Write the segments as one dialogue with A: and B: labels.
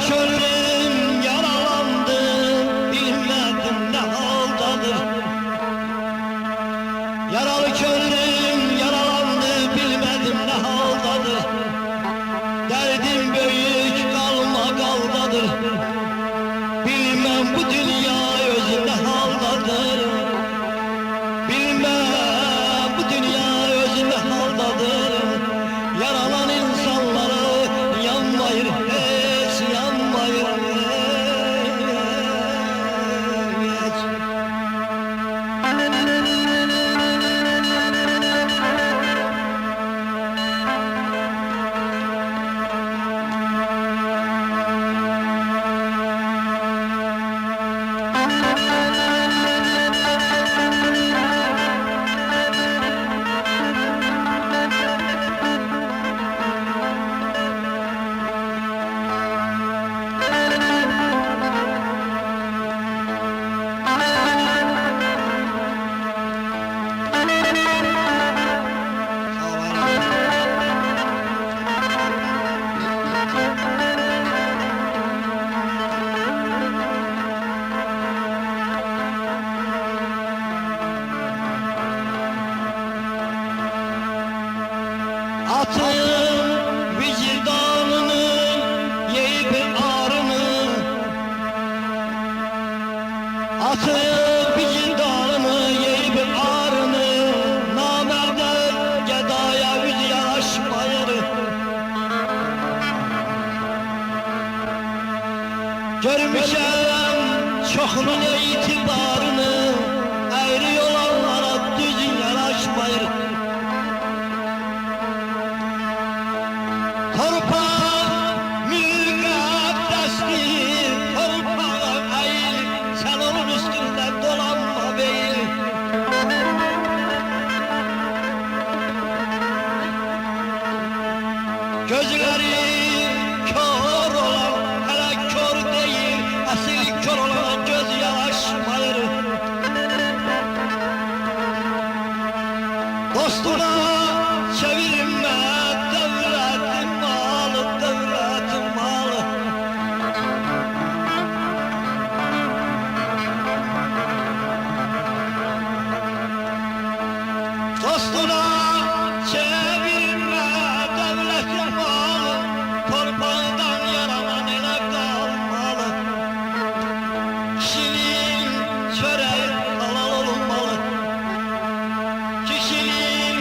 A: körüm yaralandı, bilmedim ne haldadır. Yaralı körüm yaralandı, bilmedim ne haldadır. Derdim büyük kalma kaldadır. Bilmem bu dünya özü ne haldadır. Bilmem bu dünya özü ne haldadır. Yaralan insanları yanmayır, hiç yanmayır, hiç. Atın vicdanını, yiyip ağrını. Atın vicdanını, yiyip ağrını. Namerde gedaya yüz yaraşmayır. Görmüşem çoxunun itibarını. Eğri olanlara düz yaraşmayır. Torpaq müqəddəsdir, torpağa əyil, sən onun üstündə dolanma beyil. Gözləri kör olan, hələ kör deyil, əsil kör olana göz yaraşmayır. Dostuna çevirmə, devlətin malı, devlətin malı. Dostuna çevirmə, devlətin malı. Torpaqdan yaranan elə qalmalı. Kişinin çörəyi halal olmalı. Kişinin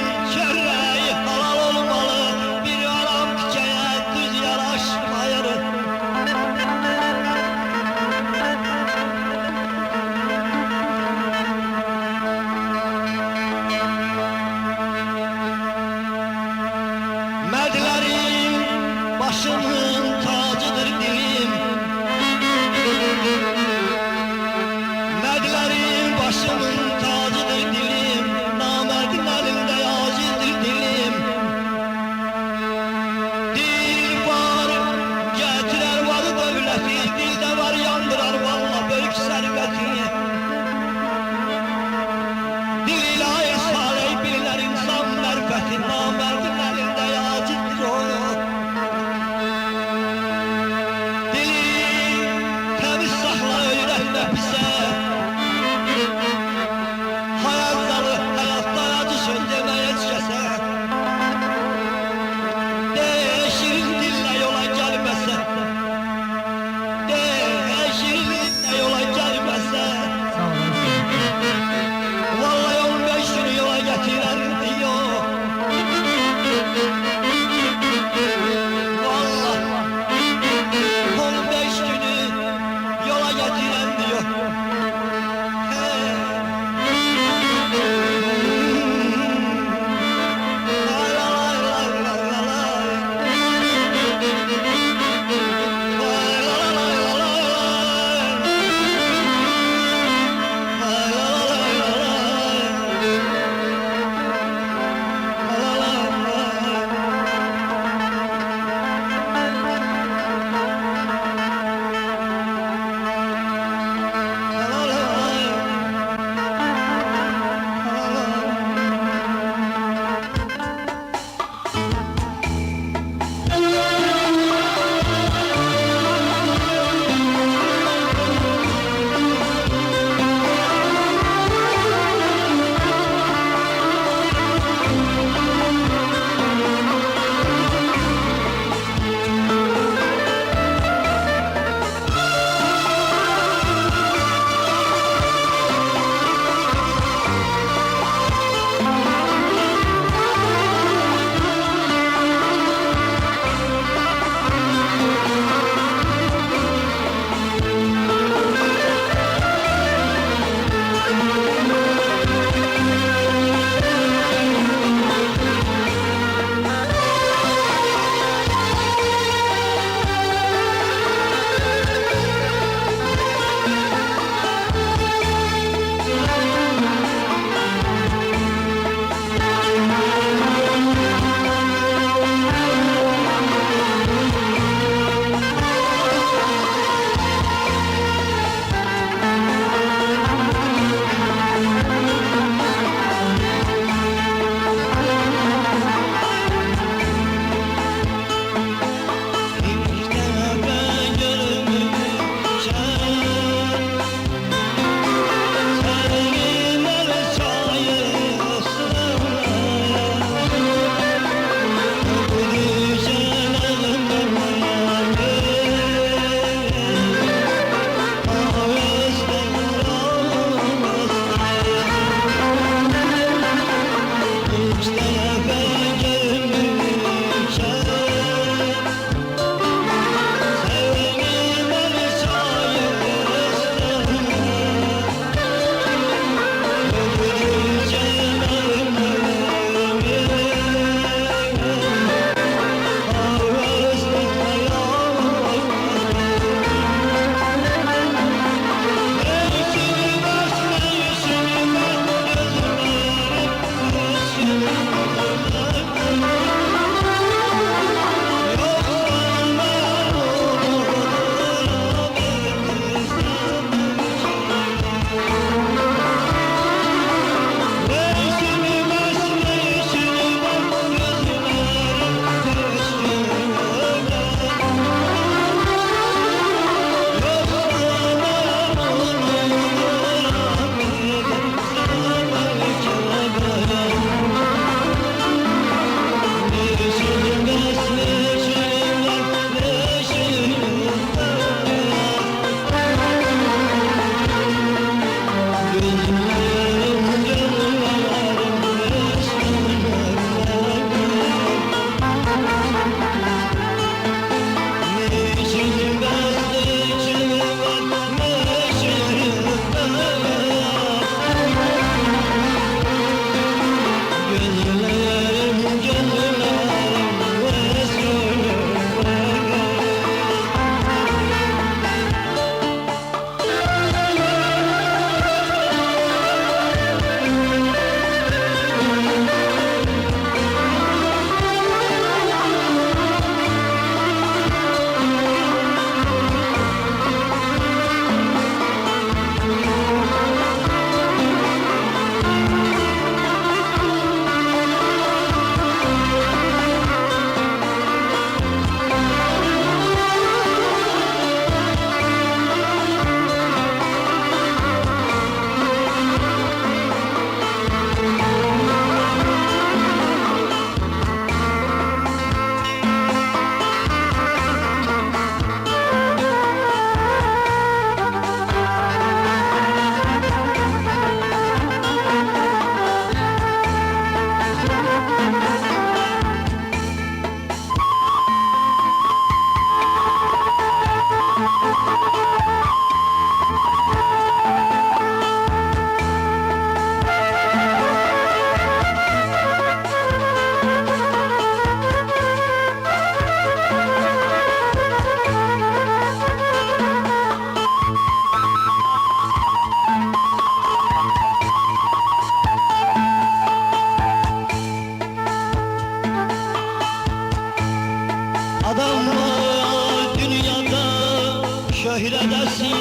A: şöhredesin.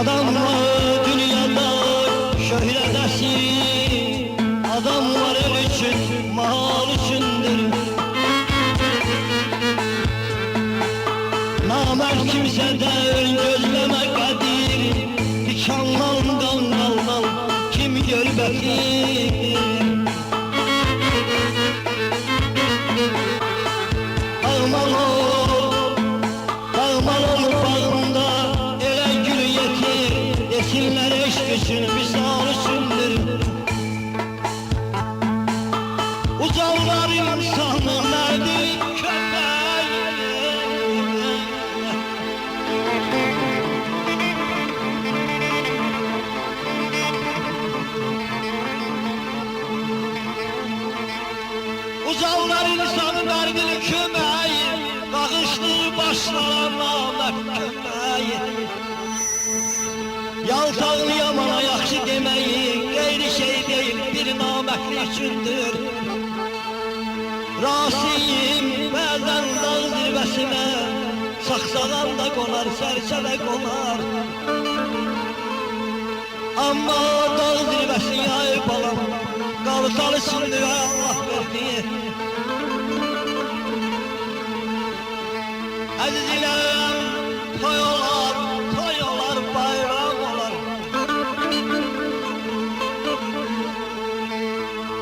A: Adamlar dünyada şöhredesin. Adamlar el için, mal içindir. Namert kimseden gözleme kadir. Dikanlan kanaldan kim gör bekir. Bağmal ol bağında ele gül yetir. Desinler eşk için misal içindir. Uzanlar insanı merdi köpeği. Uzanlar insanı merdili kömeği. Bağışlı başlar namert kömeği. Yaltağını yamana yaxşı demeyi gayri şey değil bir namertli üçündür. Rasiyim bəzən dağ zirvəsinə, saxsağan da qonar, sərsələ qonar. Amma dağ zirvəsi yayıb alam, qalsal içindir Allah verdiyi. Əziziləm, toy olar, bayram olar.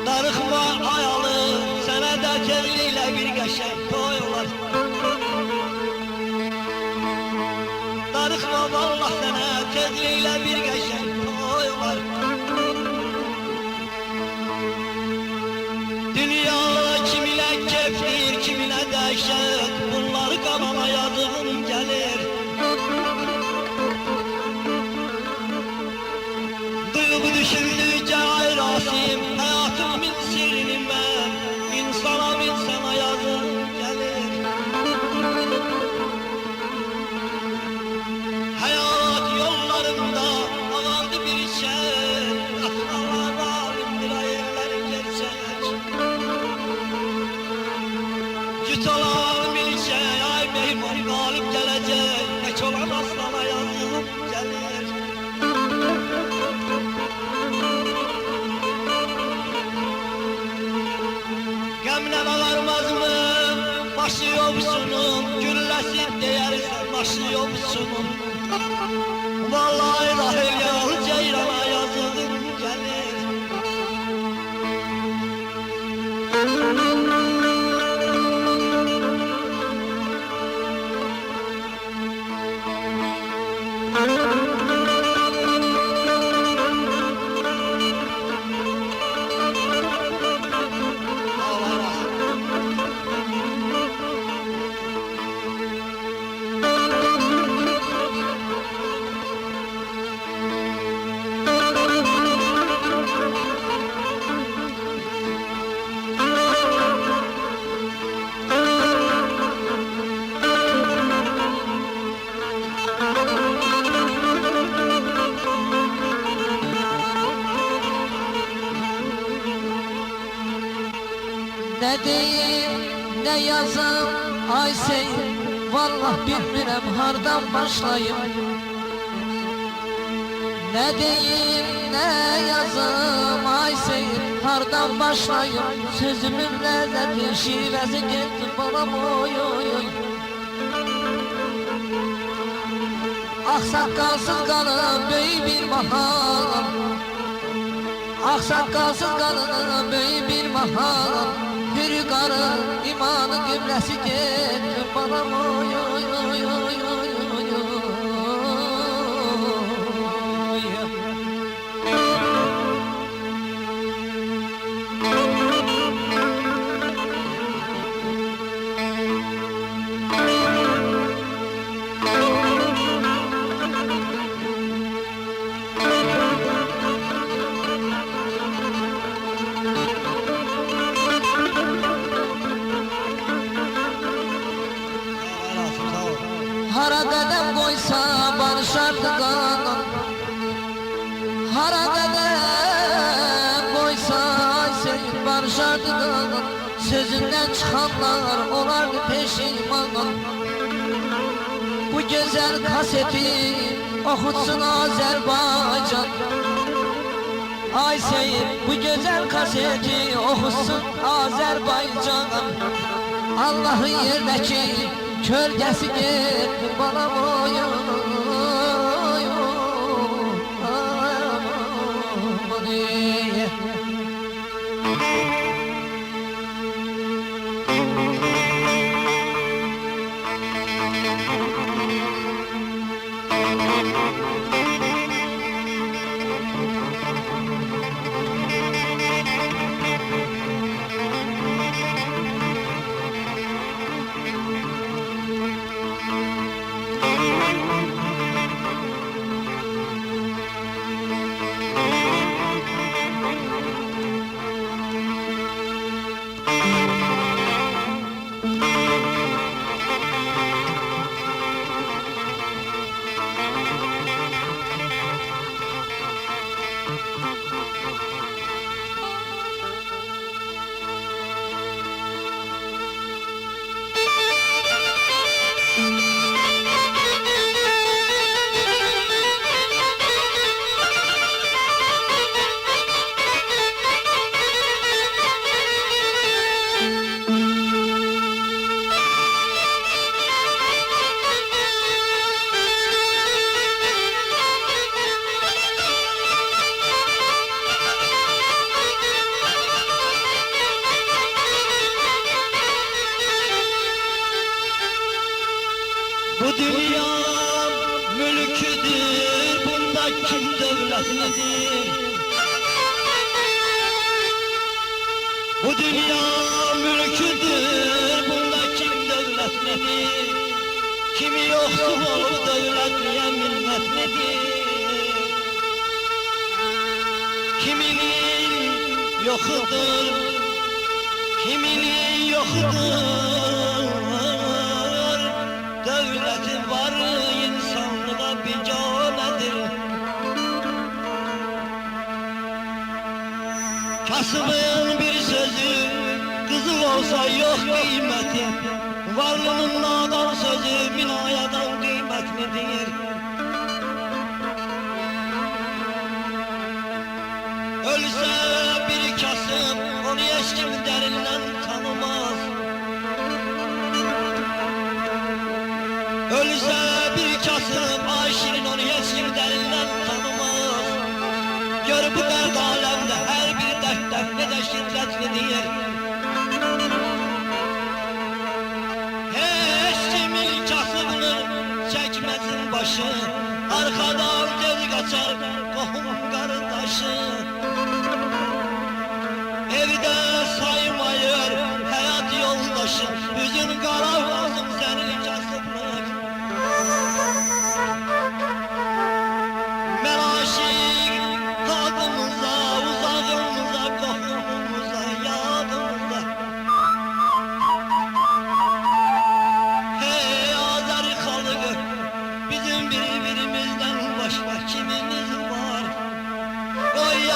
A: Darıxma ayalı, sənə də tezliklə bir qəşəng toy olar. Darıxma vallah sənə tezliklə bir qəşəng toy olar. Dünya kiminə kefdir, kiminə dəhşət, bunları qanana yazığım gəlir. Duyub düşündükcə ay Rasim, həyatımın sirrini mən, insana yazığım gəlir. Həyat yollarında ağardı bir çək, atmalar alimdir ayırlar gerçək. Cüt olan bir çək, ay meymun qalib gələcək, tək olan aslana yazığım gəlir. Qəmlə ağarmaz mı? Başı yobsunun, gülləsi deyərsən başı yobsunun. Vallahi rahil yal ceyrana yazığım gəlir.
B: Ne deyim, ne yazım, ay seyir, vallah bilmirəm hardan başlayım. Ne deyim, ne yazım, ay seyir, hardan başlayım. Sözümün lezzeti, şivesi gitti balam oy oy oy. Aksakalsız kalın böyük bir mahal, aksakalsız kalın böyük bir mahal. Bir karı imanı gübresi gitti balam oy oy oy oy oy oy oy. Hara dedem koysa barışardı kanan, hara dedem koysa seyir barışardı kanan. Sözünden çıkanlar olardı peşiman. Bu güzel kaseti okutsun Azerbaycan. Ay Seyit bu güzel kaseti okutsun Azerbaycan. Allah'ın yerdeki kölgesi gitti bana boyun.
A: Bu dünya mülküdür, bunda kim devletlidir? Bu dünya mülküdür, bunda kim devletlidir? Kimi yoksul olur devletliye minnet nedir? Kiminin yokudur, kiminin yokudur. Devletin varı insanlığa bicanedir. Kasımın bir sözü kızıl olsa yok kıymeti. Varlığının nadan sözü minayadan kıymetlidir. Ölse bir Kasım onu hiç kim derinden tanımaz. Ölse bir Kasım Ayşe'nin onu hiç kim derinden tanımaz. Gör bu dert alemde her bir dertten ne de şiddetlidir. Hiç kimin Kasım'ını çekmesin başı. Arkadan göz kaçar kohum kardeşi. Evde saymayır hayat yoldaşı. Yüzün kara olsun senin Kasım'lık. Melaşik tadımıza, uzağımıza, kohumumuza, yadımıza. Hey Azeri halkı, bizim birbirimizden başka kimimiz var? Koy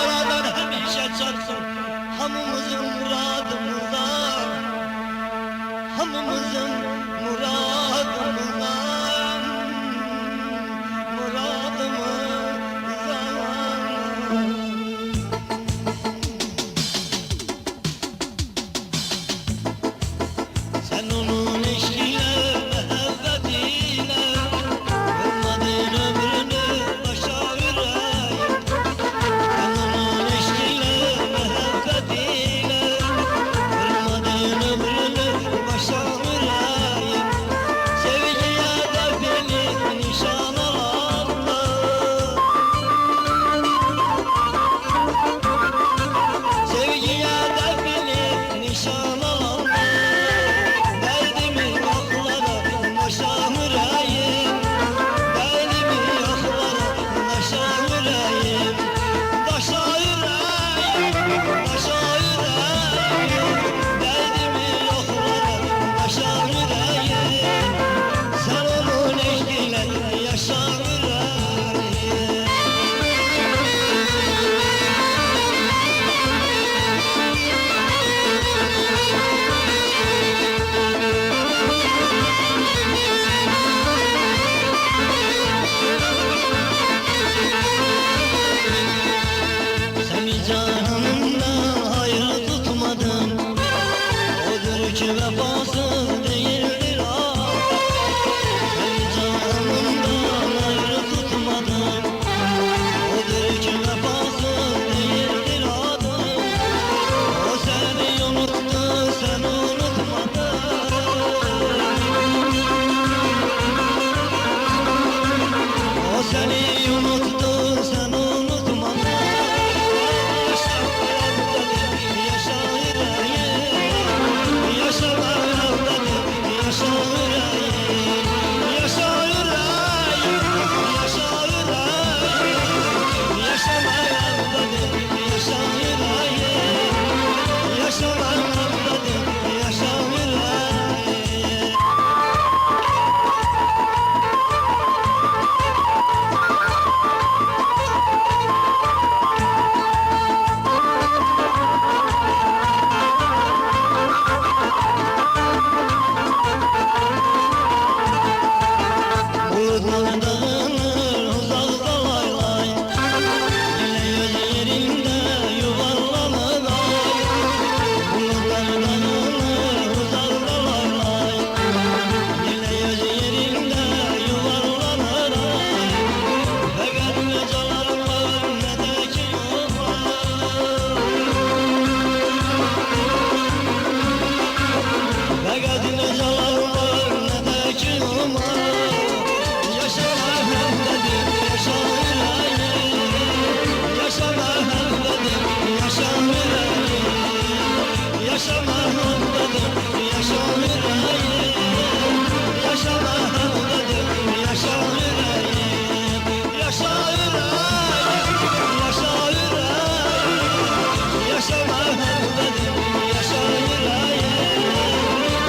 A: ki vefasız değildir ah. Seni canımdan ayrı tutmadım. Odur ki vefasız değildir adım. O seni unuttu, sen unutmadın. O seni unuttu, sen unutmadın. Yaşa evladım, yaşa yüreğim. Yaşa evladım, yaşa yüreğim. Yaşa yüreğim, yaşa yüreğim. Yaşa evladım, yaşa yüreğim. Yaşa evladım, yaşa yüreğim. Bulutlar dağılır uzakta lay lay. Yine göz yerinde yuvarlanır ay. Bulutlar dağılır uzakta lay lay. Yine göz yerinde yuvarlanır ay. Fakat ne calarım var ne de ki yok var. Fakat ne calarım var ne de ki yok var. Yaşa evladım, yaşa yüreğim. Yaşa evladım, yaşa yüreğim. Yaşa evladım, yaşa yüreğim. Yaşa evladım, yaşa yüreğim. Yaşa yüreğim, yaşa yüreğim. Yaşa evladım, yaşa yüreğim.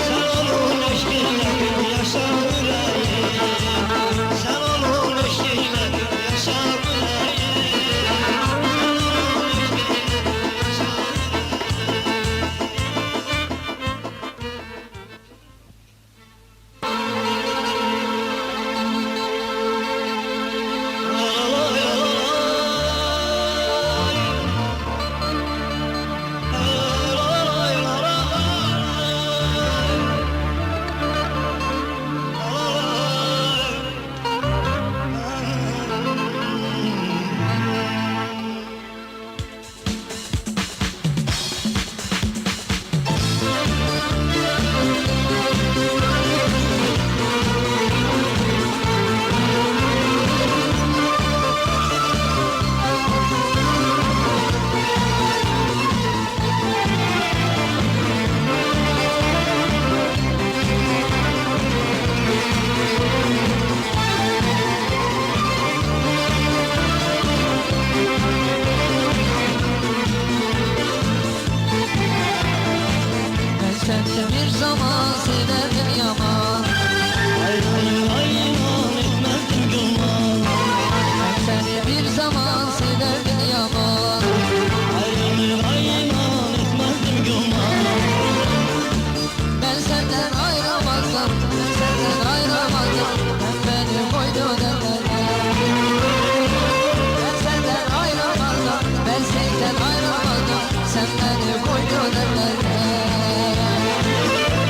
A: Sen onun eşkiyle yaşa yüreğim. Sen onun eşkiyle yaşa
B: Ben seni bir zaman sevdim yaman.
A: aynan etmezdim gülman.
B: Ben seni bir zaman sevdim yaman.
A: Aynan etmezdim gülman.
B: Ben senden ayıramazdım, ben senden ayıramazdım. Ben beni koydun ellere. Ben senden ayıramazdım, ben senden ayıramazdım. Sen beni koydun ellere.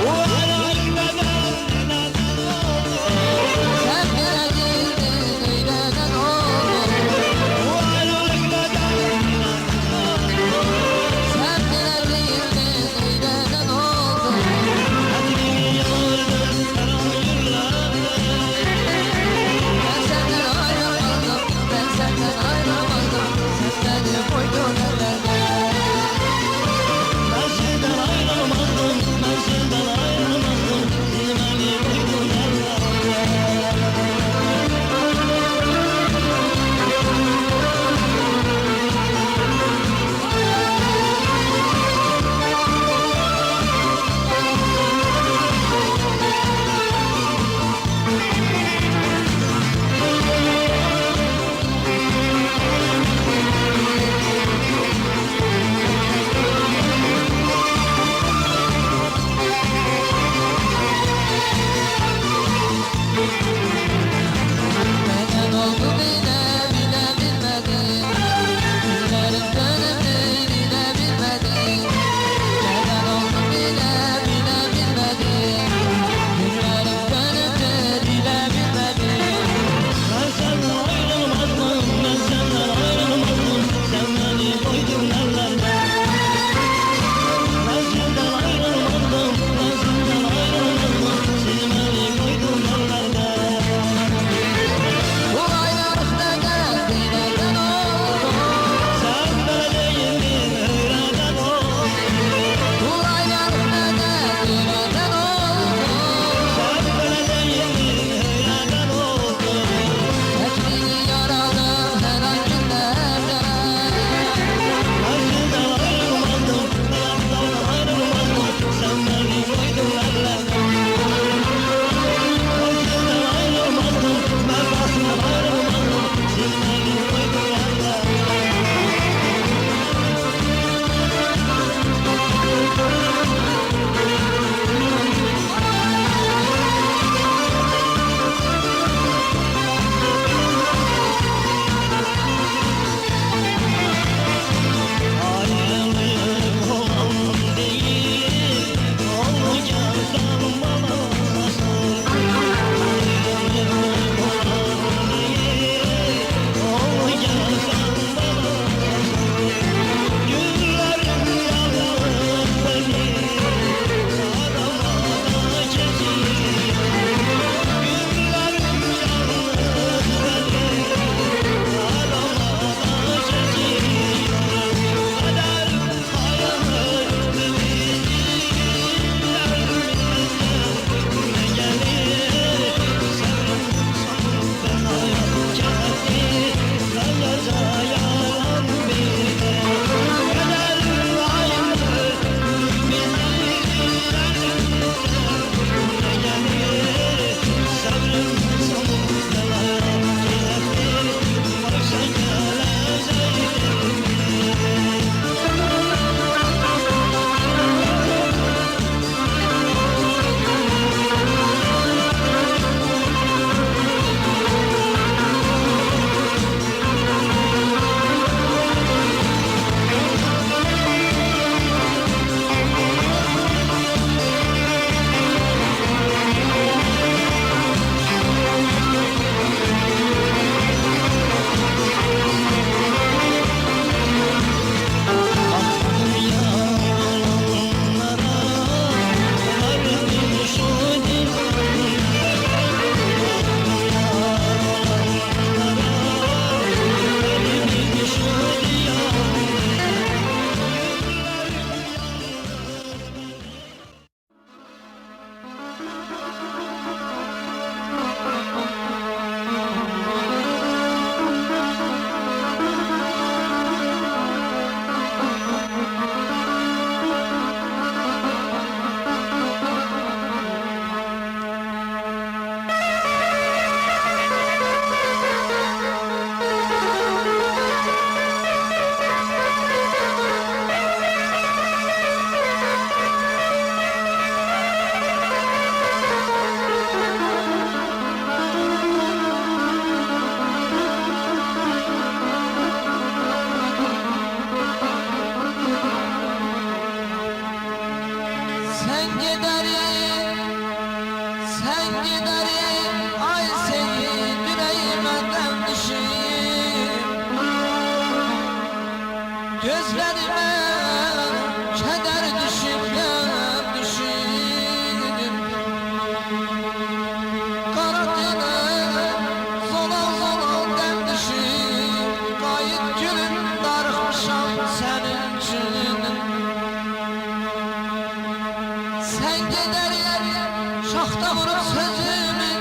A: Bu hayalimde neden oldu?
B: Sen giderim, sen giderim, ay seyit yüreğimden düşeyim. Gözlerime keder düşüp düşeyim. Kara dile zolan zolan dem düşeyim. Kayıt gülüm darıxmışam senin için. Sen giderim, şaxta vurup sözümü,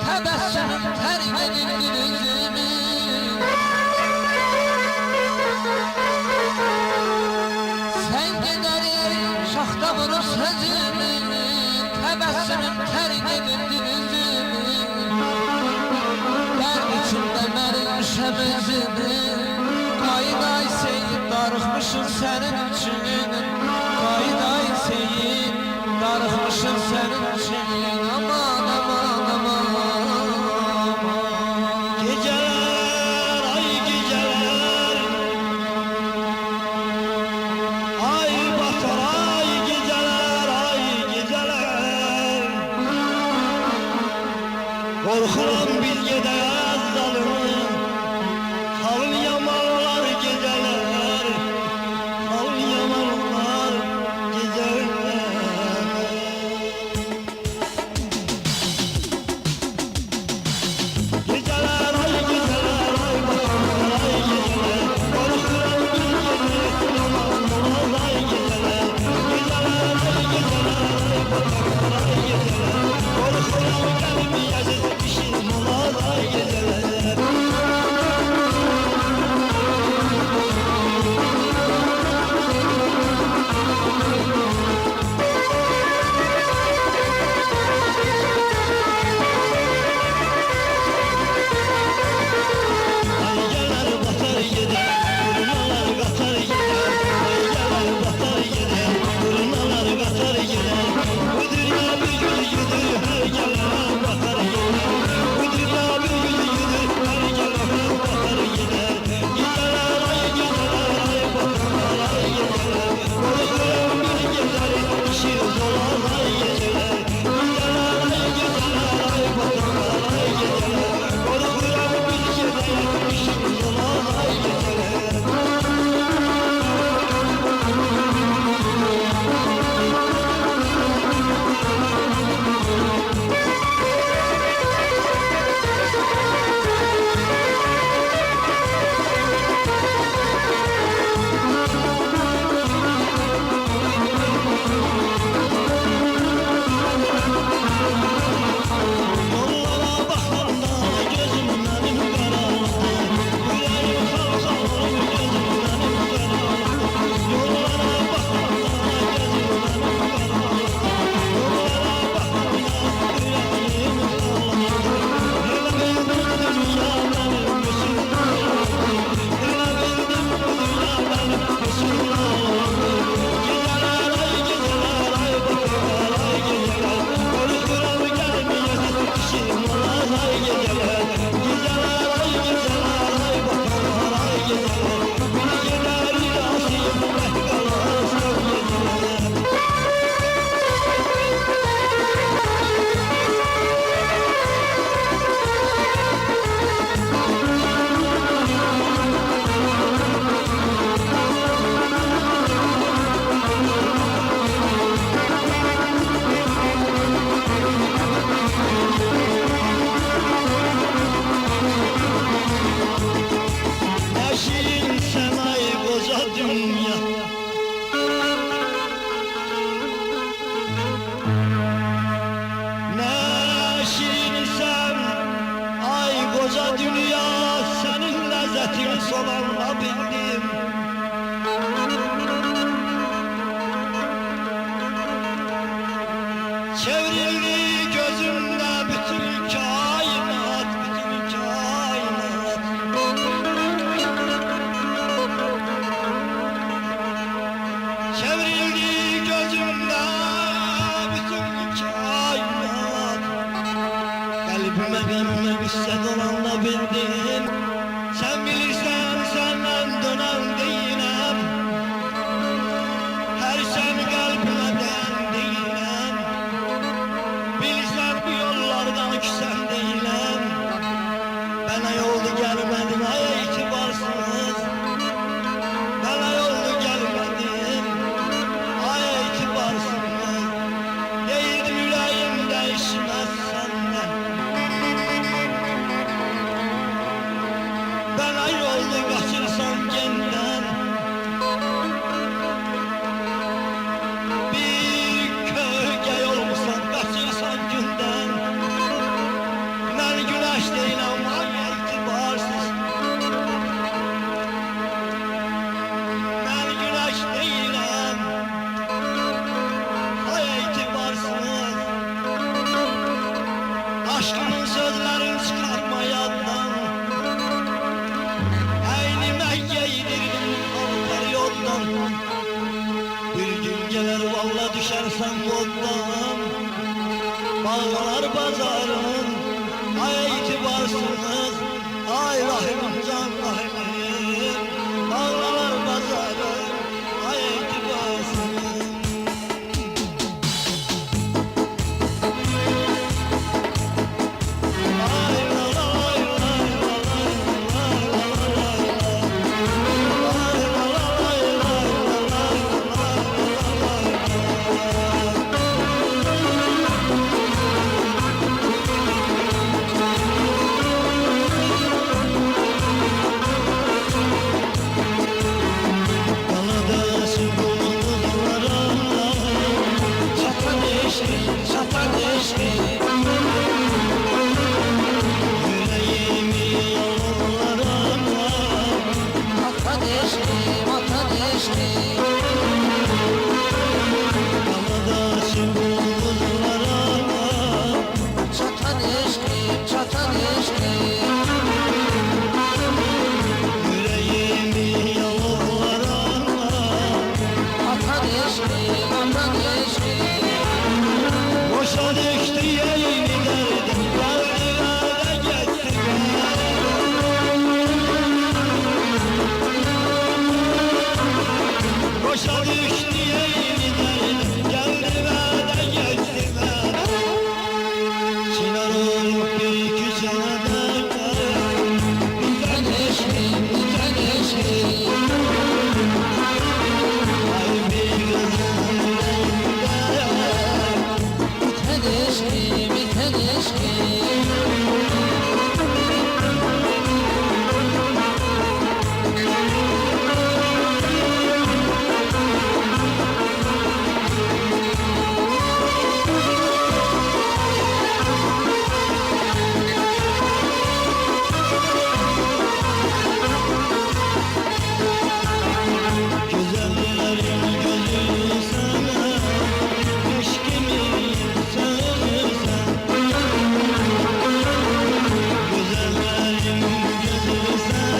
B: təbəssümüm tərk edib dilizimi. Sen giderim, şaxta vurup sözümü, təbəssümüm tərk edib dilizimi. Dərd içində mərilmişəm özümü, qayıday seyid darıxmışım sənin üçün. Qayıday seyid darıxmışım sənin üçün. Aman aman aman aman.
A: Geceler, ay geceler, ay batar ay geceler, ay geceler. Korkuram biz gideriz zalımın, halın yamanlar geceler, halın yamanlar geceler. Geceler, ay geceler, ay batar ay geceler. Korkuram biz gideriz yamanlar ay geceler. Geceler, ay geceler, ay batar ay geceler. Korkuram gelmeyeceğiz işim olar ay geceler. Ay geler batar gider, kurnalar katar gider. Ay geler batar gider, kurnalar katar gider. Bu dünya bir gün gider, her gelen batar gider. Bu dünya bir gün gider, her gelen batar gider. Gideler ay gideler, ay batar ay gideler. Korkuyorum bir gider, işi dolar ay geceler. Gideler ay gideler, ay batar ay gideler. Korkuyorum bir gider, işi dolar ay geceler. Yollara bakanda gözüm benim karardı. Yüreğim kalkalım gözüm benim karardı. Yollara bakanda gözüm benim karardı. Yollara bakanda yüreğim kalkalım. Hele bildim dünya benim gözüm karardı. Hele bildim dünya benim gözüm karardı. Geceler ay geceler ay bakar ay geceler. Korkuram gelmeyecek işim olar ay geceler. Geceler ay geceler ay bakar ay geceler. Bir gider ilahim mehkalar son geceler. Ne şirin sen ay koca dünya. Ne şirin sen ay koca dünya. Senin lezzetini solanla bildim. Çevrildi gözümde bütün kainat, bütün kainat. Çevrildi gözümde bütün kainat. Kalbime bir müsset olanla bildim. Sen bilirsen senden dönen değilim. Her sen kalbime değen çıkarsan koddan bağlar pazarın. Ay itibarsınız, ay rahim can rahimim. Bağlar pazarın, ay itibarsınız. Boşa düştü yeğeni derdim, derdine gitti boşa düştü yeğeni derdim, derdine gitti Çınar olup bir küçüğe bir tanışım, bir tanışım. Ay bir kızın güzellerin gözü sana, eşkimin sözü sana. Güzellerin gözü sana,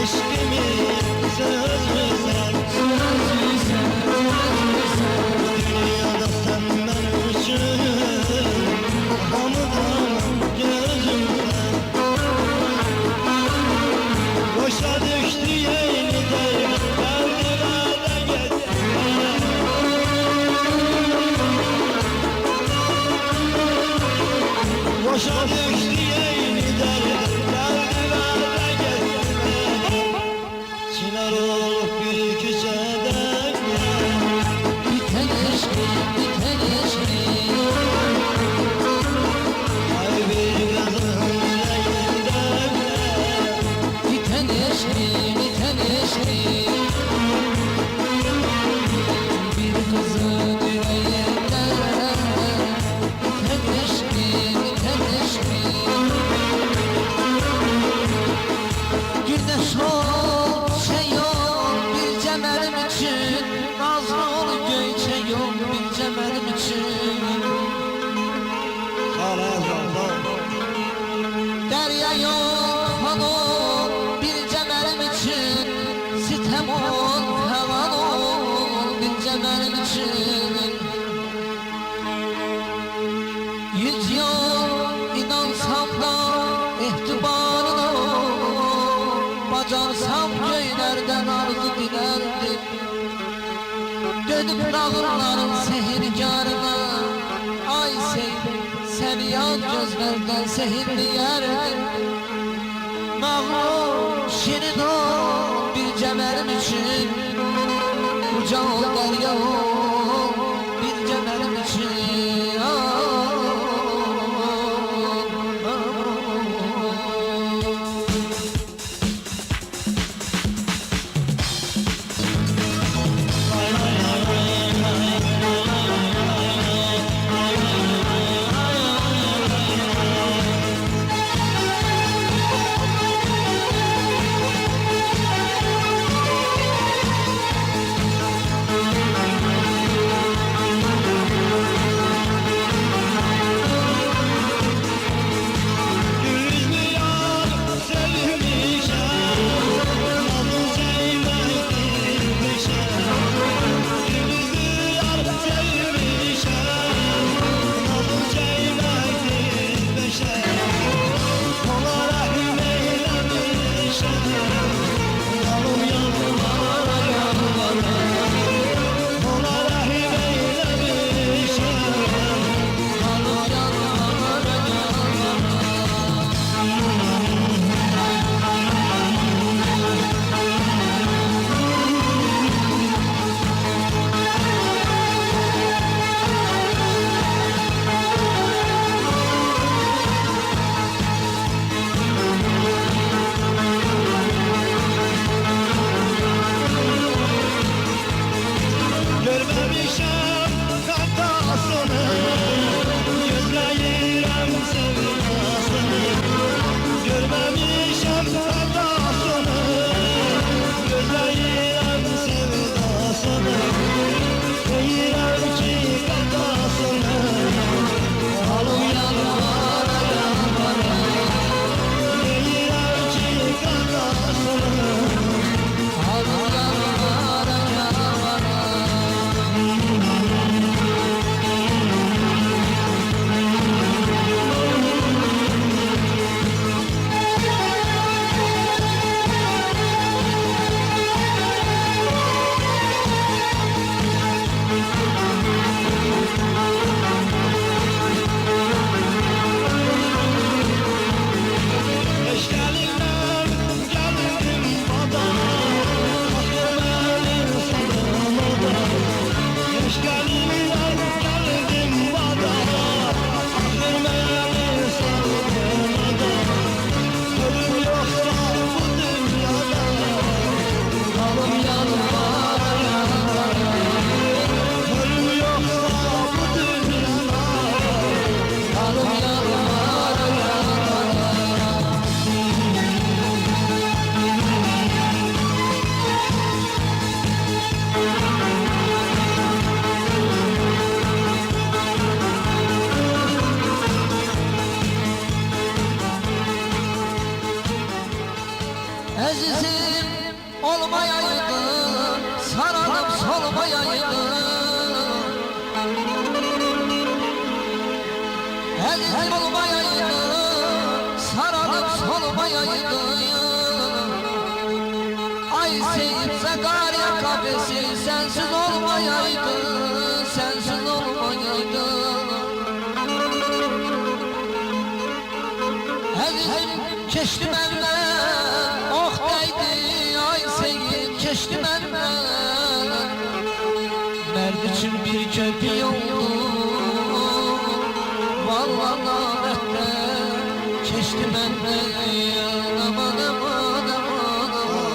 A: eşkimin sözü sana. Dünyada sen benim için, hamıdan gözümden. Boşa düştü yeğeni derdim, derdine gitti. Boşa düştü yeğeni derdim, derdine gitti. Çınar olup bir küçede ay bir kızın
B: Güneş ol, şey ol, bir cemelim için. Nazlı ol, göyçe yol, bir cemelim için.
A: Sağ ol.
B: Derya yol, fan ol, bir cemelim için. Sitem ol, hevan ol, bir cemelim için. Yüz yol, inansam da ihtibarına. Bacarsam göylerden arzu dilerdim. Dönüp dağların sehirkarına. Ay seni yan gözlerden sehirli yerdim. Mağrur şirin ol bir cemelim için. Uca ol derya ol bir cemelim için. Əzizim olmayaydı, sararıp solmayaydı. Ay Seyit Sakarya kafesi sensiz olmayaydı, sensiz olmayaydı. Əzizim keçdi məndən, oh dəydi, ay Seyit keçdi məndən. Mərd üçün bir köpük oldu, vallahi namətdən keçdi məndən. Aman aman aman aman.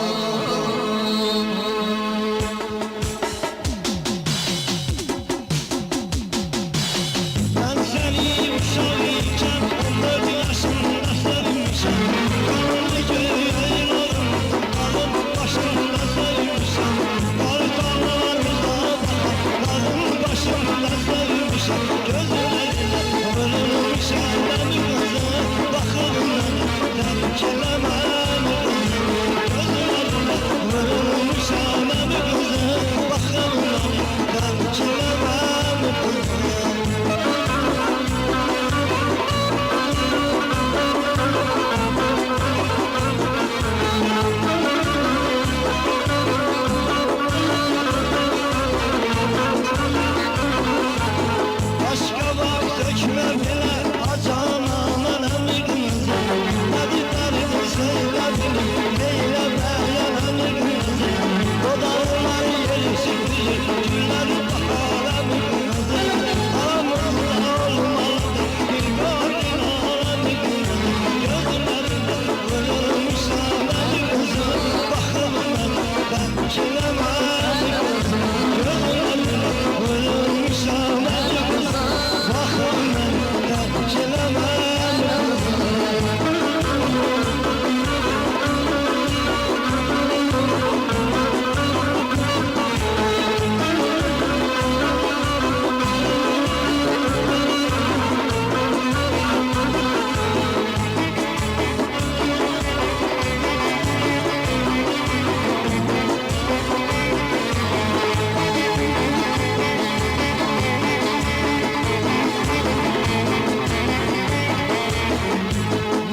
A: Ben seni uşaq ikən 14 yaşında sevmişəm. Kanlı gözlerin oğlum, ağın başında sevmişəm. Karı dağlarımıza bakar, ağın başında sevmişəm. Gözlerine vurulmuşam ben kızı, bakımdan terk elemem kızı. Gözlerine vurulmuşam ben kızı, bakımdan terk elemem kızı. Başka bak dökme bile acana anam kızı. Hadi derdini söyle benim, neyle beğenen kızı. O dağlar yeri çıkıyor, gülleri baharım kızı. Aramızda olmalı bir gördün ağlam kızı. Gözlerinde vurulmuşam ben kızı, bakımdan ben kilemem kızı. Gözlerinde vurulmuşam ben kızı, bakımdan ben kilemem kızı.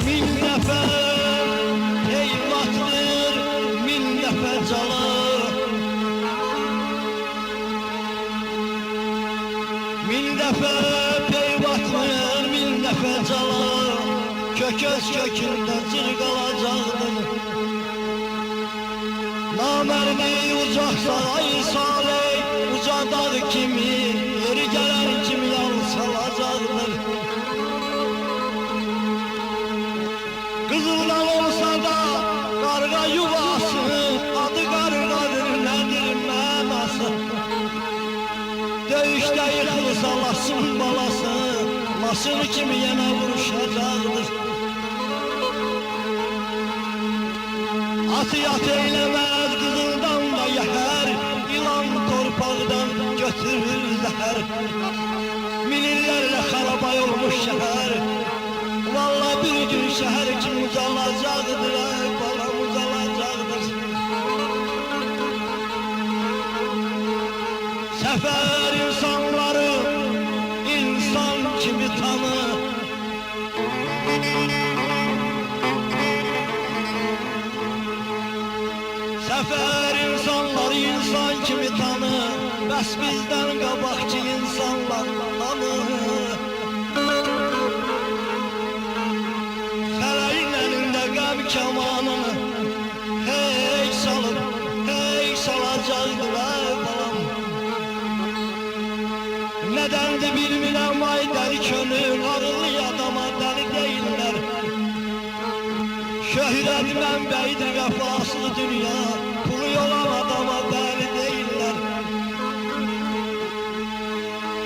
A: Min dəfə heyvatdır, min dəfə calı. Min dəfə heyvatdır, min dəfə calı. Kököz kökündə cırqalacaqdır. Namərdi ucaqsa ay saley, uca dağ kimi, yeri gələn kimi yalsalacaqdır. Kızıldan olsa da karga yuvası, adı kargadır nedir mənası. Döyüşdə yıxılsa lasın balası, lasın kimi yenə vuruşacaqdır. Atı yat eyləməz qızıldan da yəhər, ilan torpaqdan götürür zəhər. Minillərlə xarabay olmuş şəhər, vallahi bir gün şəhər kim uzalacaqdır, ay balam uzalacaqdır. Səfər insanları insan kimi tanı. Səfər insanları insan kimi tanı, bəs bizdən qabaqçı insanlar tanı. Fələyin əlində qəm kamanını hey salıb, hey salacaqdır ay balam. Nədəndir bilmirəm ay dəli könül, ağıllı adama dəli deyirlər. Şöhrət mənbəyidir vəfasız dünya, pulu olan adama dəli deyirlər.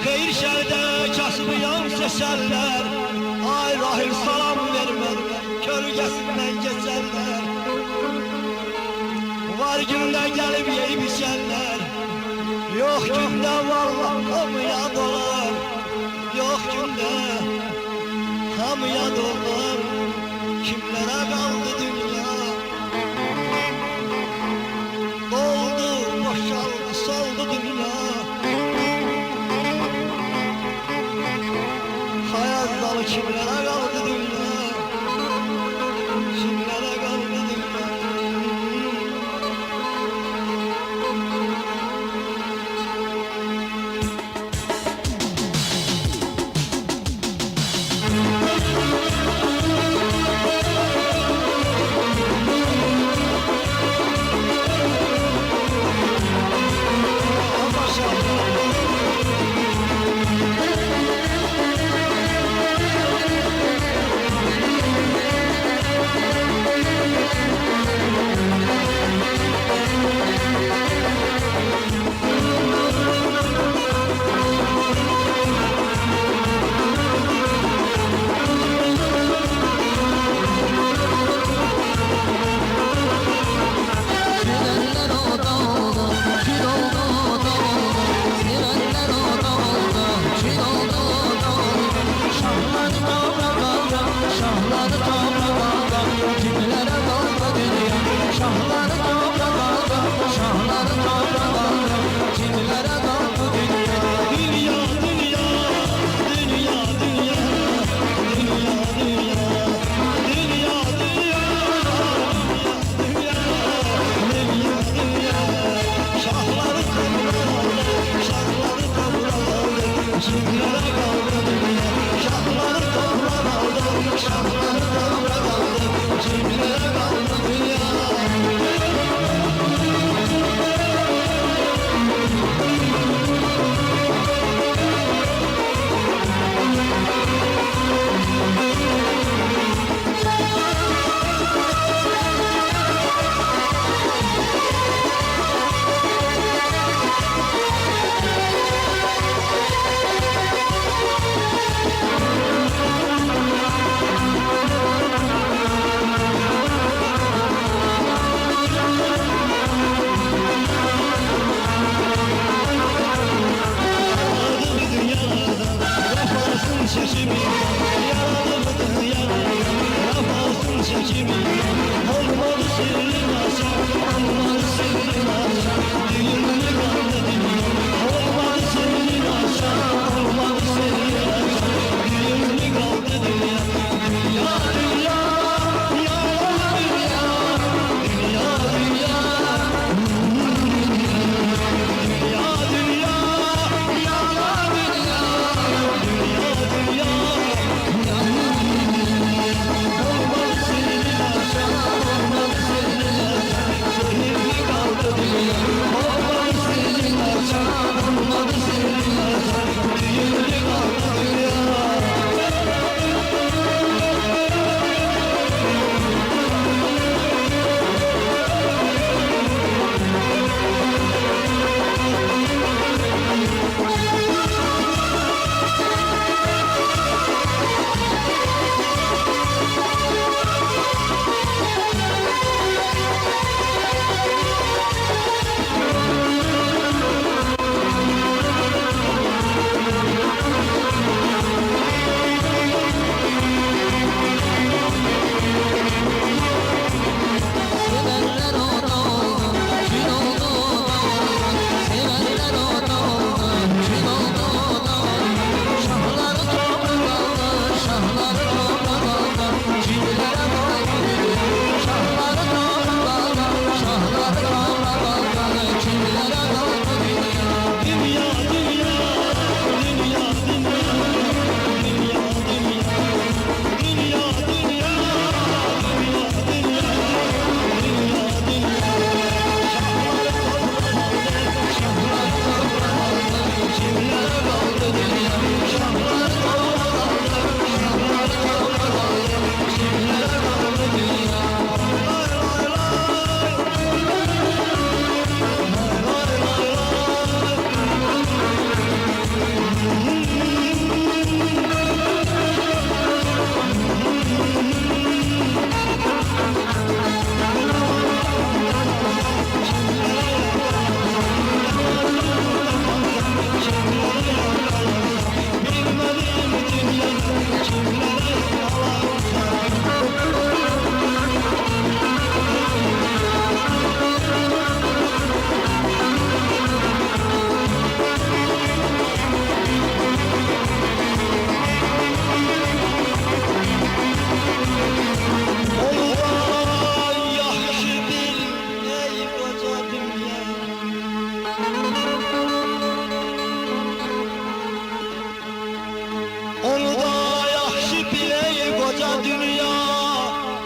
A: Xeyir şərdə kasıbıyam seçərlər, ay rahil salam vermədilər, kölgəsindən keçərlər. Var gündə gəlib yeyib içərlər, yox gündə vallah hamıya dolar. Yox gündə hamıya dolar, kimlərə qaldı dünya. Doldu, boşaldı, soldu dünya. Hayat kimlere kaldı dünya? Kimlere kaldı dünya?
B: Sirenler o dağıldı, kül oldu dağıldı. Sirenler o dağıldı, kül oldu dağıldı. Şahlar toprak aldı, şahlar toprak aldı. Kimlere kaldı dünya? Şahlar toprak aldı, şahlar toprak aldı. Kimlere kaldı dünya?
A: Dünya, dünya, dünya, dünya, dünya, dünya, dünya, dünya, dünya. Şahları toprağı, şahları toprağı, kimlere kaldı dünya? Şahları toprağı, şahları toprağı, kimlere kaldı dünya? Onu da yaxşı biley koca dünya,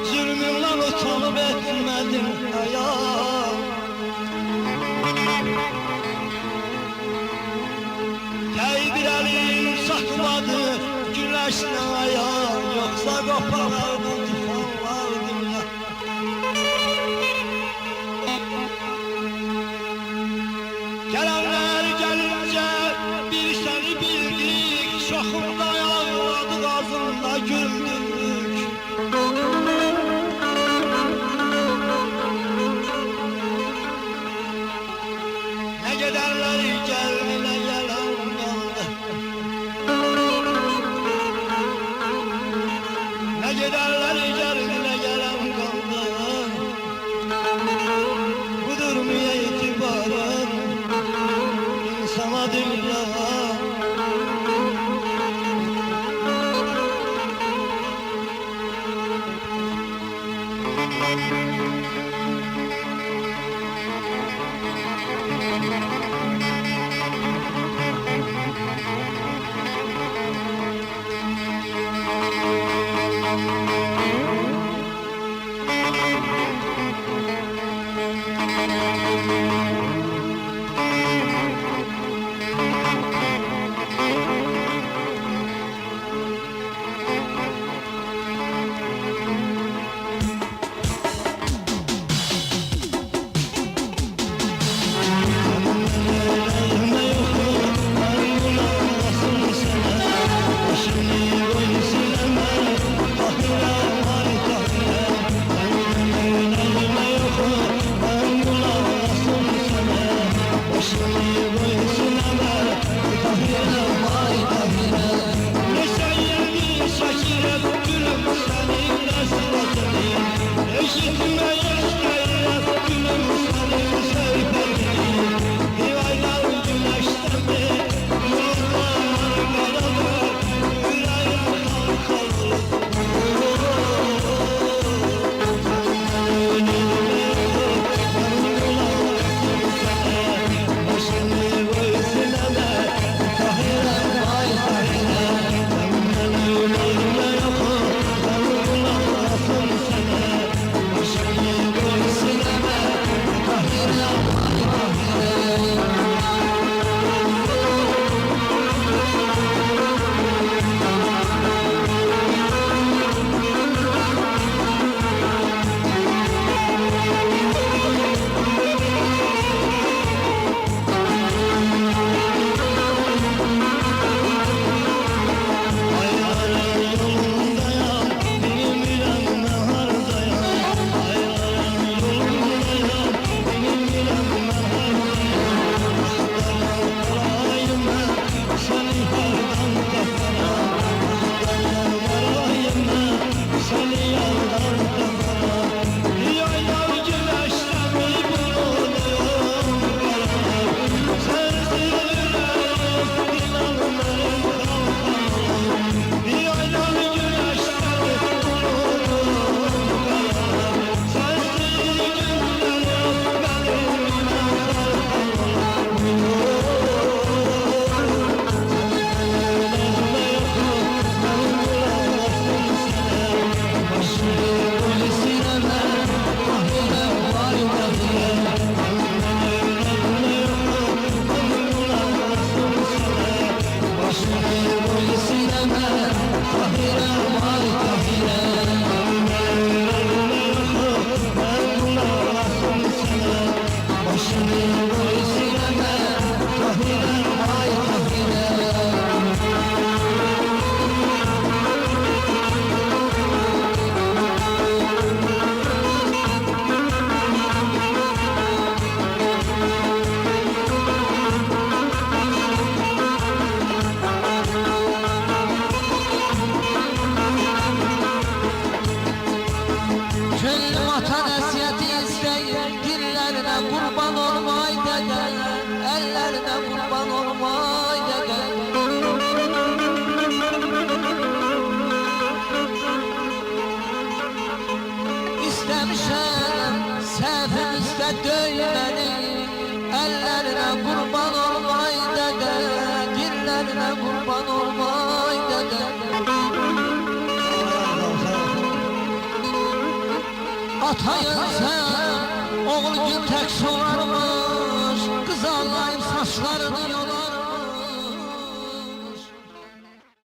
A: zulmünden utanıp etmedim haya. Tey bir elim sakladı güneşle aya, yoksa koparardı tufanlar dünya. Gelenler gelince bir seni bildik, şoxunda yağladık ağzında güldük. Ne giderler geldi ne gelen kaldı. Ne giderler geldi ne gelen kaldı. Budur mu itibarın insana dünya.
B: Vatan esiyeti isteyir, dillerine kurban olmay dede, ellerine kurban olmay dede. İstemişem sefimizde döymeni, ellerine kurban olmay dede, dillerine kurban olmay dede. atayın sen, oğul gün tek sola